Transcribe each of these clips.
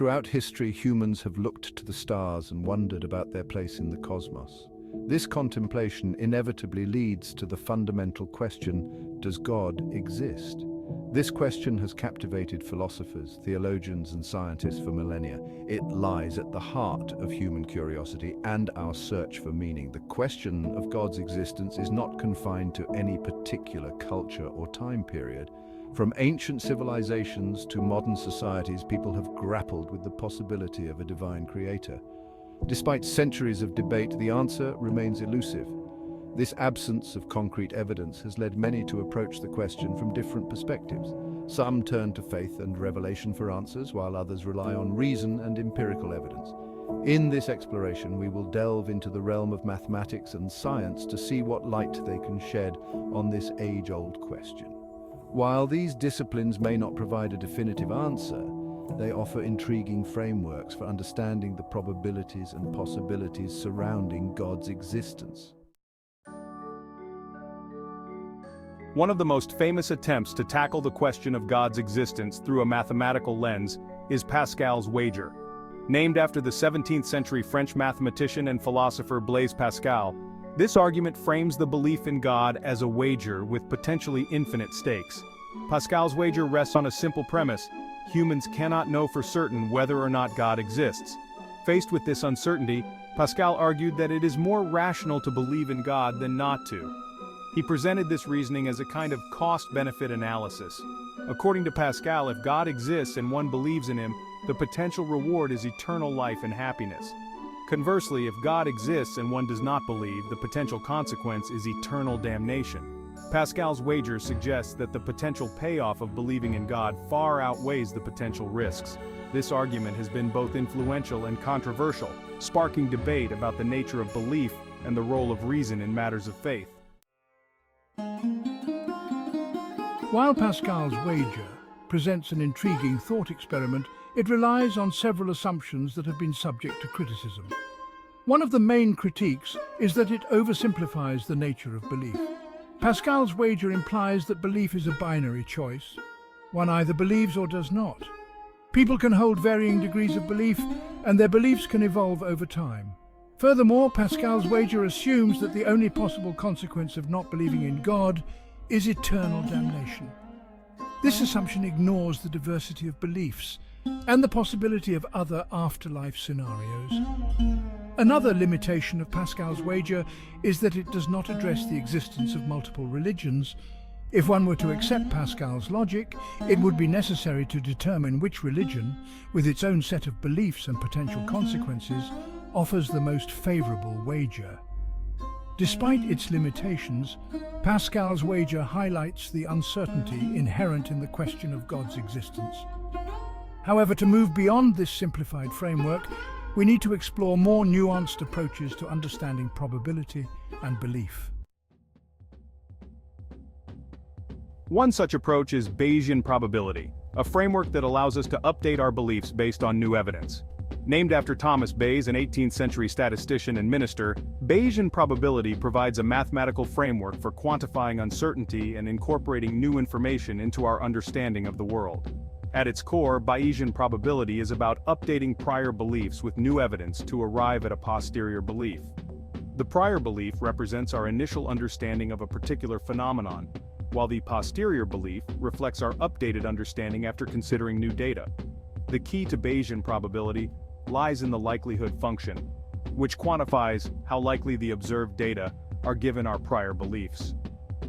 Throughout history, humans have looked to the stars and wondered about their place in the cosmos. This contemplation inevitably leads to the fundamental question, does God exist? This question has captivated philosophers, theologians, and scientists for millennia. It lies at the heart of human curiosity and our search for meaning. The question of God's existence is not confined to any particular culture or time period. From ancient civilizations to modern societies, people have grappled with the possibility of a divine creator. Despite centuries of debate, the answer remains elusive. This absence of concrete evidence has led many to approach the question from different perspectives. Some turn to faith and revelation for answers, while others rely on reason and empirical evidence. In this exploration, we will delve into the realm of mathematics and science to see what light they can shed on this age-old question. While these disciplines may not provide a definitive answer, they offer intriguing frameworks for understanding the probabilities and possibilities surrounding God's existence. One of the most famous attempts to tackle the question of God's existence through a mathematical lens is Pascal's wager. Named after the 17th century French mathematician and philosopher Blaise Pascal, this argument frames the belief in God as a wager with potentially infinite stakes. Pascal's wager rests on a simple premise: humans cannot know for certain whether or not God exists. Faced with this uncertainty, Pascal argued that it is more rational to believe in God than not to. He presented this reasoning as a kind of cost-benefit analysis. According to Pascal, if God exists and one believes in him, the potential reward is eternal life and happiness. Conversely, if God exists and one does not believe, the potential consequence is eternal damnation. Pascal's wager suggests that the potential payoff of believing in God far outweighs the potential risks. This argument has been both influential and controversial, sparking debate about the nature of belief and the role of reason in matters of faith. While Pascal's wager presents an intriguing thought experiment, it relies on several assumptions that have been subject to criticism. One of the main critiques is that it oversimplifies the nature of belief. Pascal's wager implies that belief is a binary choice. One either believes or does not. People can hold varying degrees of belief, and their beliefs can evolve over time. Furthermore, Pascal's wager assumes that the only possible consequence of not believing in God is eternal damnation. This assumption ignores the diversity of beliefs and the possibility of other afterlife scenarios. Another limitation of Pascal's wager is that it does not address the existence of multiple religions. If one were to accept Pascal's logic, it would be necessary to determine which religion, with its own set of beliefs and potential consequences, offers the most favorable wager. Despite its limitations, Pascal's wager highlights the uncertainty inherent in the question of God's existence. However, to move beyond this simplified framework, we need to explore more nuanced approaches to understanding probability and belief. One such approach is Bayesian probability, a framework that allows us to update our beliefs based on new evidence. Named after Thomas Bayes, an 18th century statistician and minister, Bayesian probability provides a mathematical framework for quantifying uncertainty and incorporating new information into our understanding of the world. At its core, Bayesian probability is about updating prior beliefs with new evidence to arrive at a posterior belief. The prior belief represents our initial understanding of a particular phenomenon, while the posterior belief reflects our updated understanding after considering new data. The key to Bayesian probability lies in the likelihood function, which quantifies how likely the observed data are given our prior beliefs.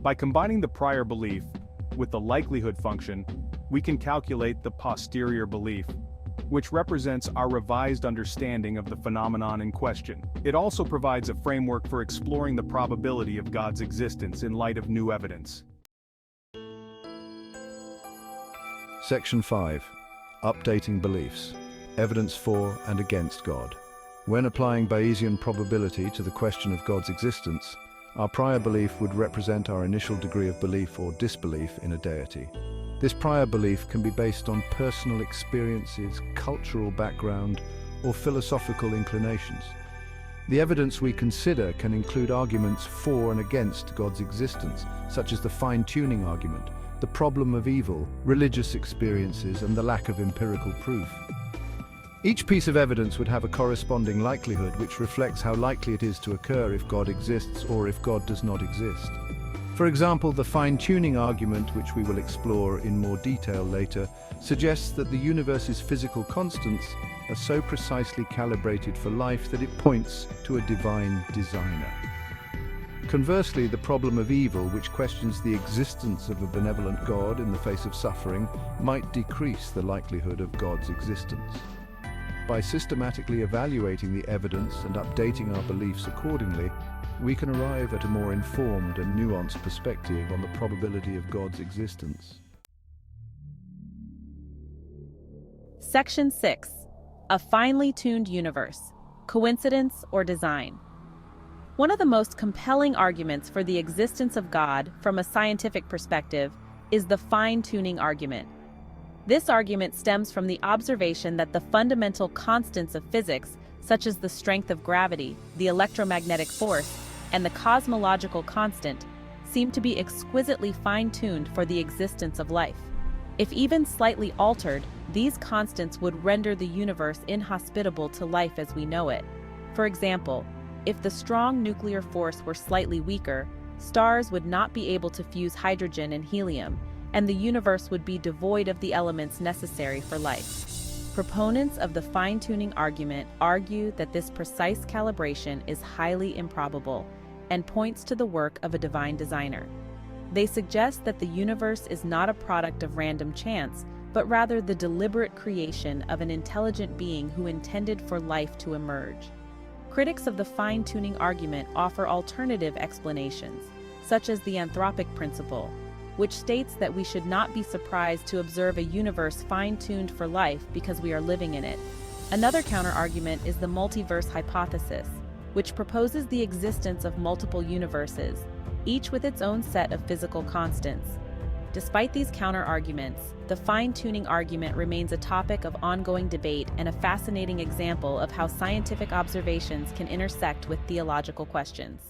By combining the prior belief with the likelihood function, we can calculate the posterior belief, which represents our revised understanding of the phenomenon in question. It also provides a framework for exploring the probability of God's existence in light of new evidence. Section 5. Updating beliefs. Evidence for and against God. When applying Bayesian probability to the question of God's existence, our prior belief would represent our initial degree of belief or disbelief in a deity. This prior belief can be based on personal experiences, cultural background, or philosophical inclinations. The evidence we consider can include arguments for and against God's existence, such as the fine-tuning argument, the problem of evil, religious experiences, and the lack of empirical proof. Each piece of evidence would have a corresponding likelihood which reflects how likely it is to occur if God exists or if God does not exist. For example, the fine-tuning argument, which we will explore in more detail later, suggests that the universe's physical constants are so precisely calibrated for life that it points to a divine designer. Conversely, the problem of evil, which questions the existence of a benevolent God in the face of suffering, might decrease the likelihood of God's existence. By systematically evaluating the evidence and updating our beliefs accordingly, we can arrive at a more informed and nuanced perspective on the probability of God's existence. Section 6. A finely tuned universe. Coincidence or design? One of the most compelling arguments for the existence of God from a scientific perspective is the fine-tuning argument. This argument stems from the observation that the fundamental constants of physics, such as the strength of gravity, the electromagnetic force, and the cosmological constant, seem to be exquisitely fine-tuned for the existence of life. If even slightly altered, these constants would render the universe inhospitable to life as we know it. For example, if the strong nuclear force were slightly weaker, stars would not be able to fuse hydrogen and helium, and the universe would be devoid of the elements necessary for life. Proponents of the fine-tuning argument argue that this precise calibration is highly improbable and points to the work of a divine designer. They suggest that the universe is not a product of random chance, but rather the deliberate creation of an intelligent being who intended for life to emerge. Critics of the fine-tuning argument offer alternative explanations, such as the anthropic principle, which states that we should not be surprised to observe a universe fine-tuned for life because we are living in it. Another counterargument is the multiverse hypothesis, which proposes the existence of multiple universes, each with its own set of physical constants. Despite these counterarguments, the fine-tuning argument remains a topic of ongoing debate and a fascinating example of how scientific observations can intersect with theological questions.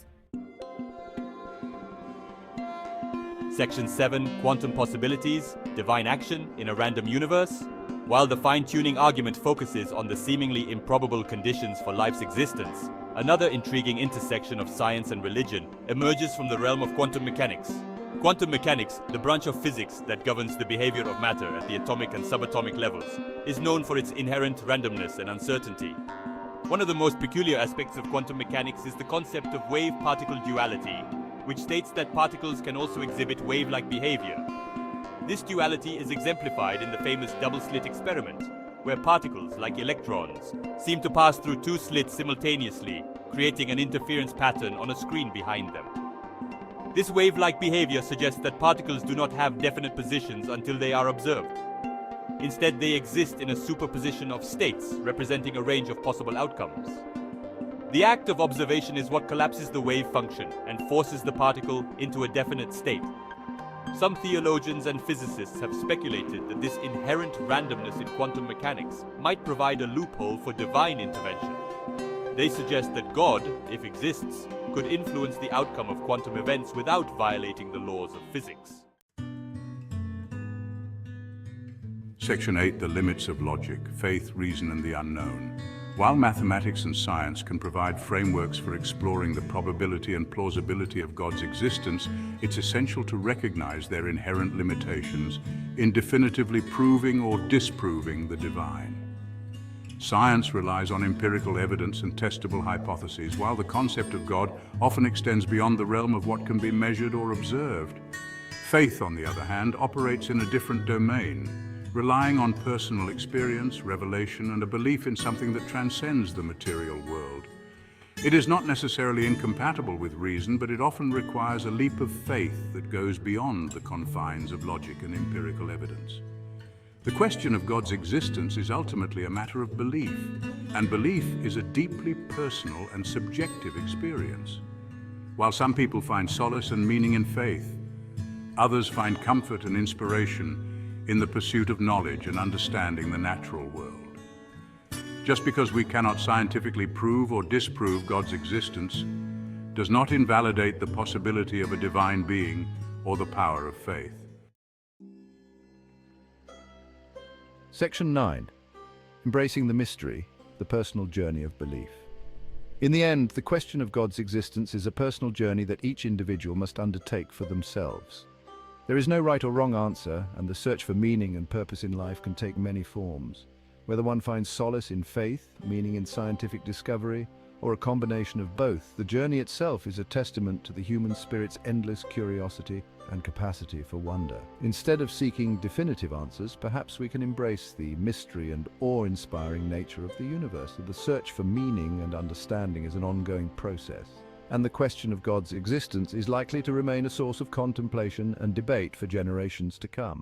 Section 7, Quantum Possibilities, Divine Action in a Random Universe. While the fine-tuning argument focuses on the seemingly improbable conditions for life's existence, another intriguing intersection of science and religion emerges from the realm of quantum mechanics. Quantum mechanics, the branch of physics that governs the behavior of matter at the atomic and subatomic levels, is known for its inherent randomness and uncertainty. One of the most peculiar aspects of quantum mechanics is the concept of wave-particle duality, which states that particles can also exhibit wave-like behavior. This duality is exemplified in the famous double-slit experiment, where particles, like electrons, seem to pass through two slits simultaneously, creating an interference pattern on a screen behind them. This wave-like behavior suggests that particles do not have definite positions until they are observed. Instead, they exist in a superposition of states, representing a range of possible outcomes. The act of observation is what collapses the wave function and forces the particle into a definite state. Some theologians and physicists have speculated that this inherent randomness in quantum mechanics might provide a loophole for divine intervention. They suggest that God, if exists, could influence the outcome of quantum events without violating the laws of physics. Section 8, the limits of logic, faith, reason, and the unknown. While mathematics and science can provide frameworks for exploring the probability and plausibility of God's existence, it's essential to recognize their inherent limitations in definitively proving or disproving the divine. Science relies on empirical evidence and testable hypotheses, while the concept of God often extends beyond the realm of what can be measured or observed. Faith, on the other hand, operates in a different domain, relying on personal experience, revelation, and a belief in something that transcends the material world. It is not necessarily incompatible with reason, but it often requires a leap of faith that goes beyond the confines of logic and empirical evidence. The question of God's existence is ultimately a matter of belief, and belief is a deeply personal and subjective experience. While some people find solace and meaning in faith, others find comfort and inspiration in the pursuit of knowledge and understanding the natural world. Just because we cannot scientifically prove or disprove God's existence does not invalidate the possibility of a divine being or the power of faith. Section 9. embracing the mystery, the personal journey of belief. In the end, the question of God's existence is a personal journey that each individual must undertake for themselves. There is no right or wrong answer, and the search for meaning and purpose in life can take many forms. Whether one finds solace in faith, meaning in scientific discovery, or a combination of both, the journey itself is a testament to the human spirit's endless curiosity and capacity for wonder. Instead of seeking definitive answers, perhaps we can embrace the mystery and awe-inspiring nature of the universe. The search for meaning and understanding is an ongoing process, and the question of God's existence is likely to remain a source of contemplation and debate for generations to come.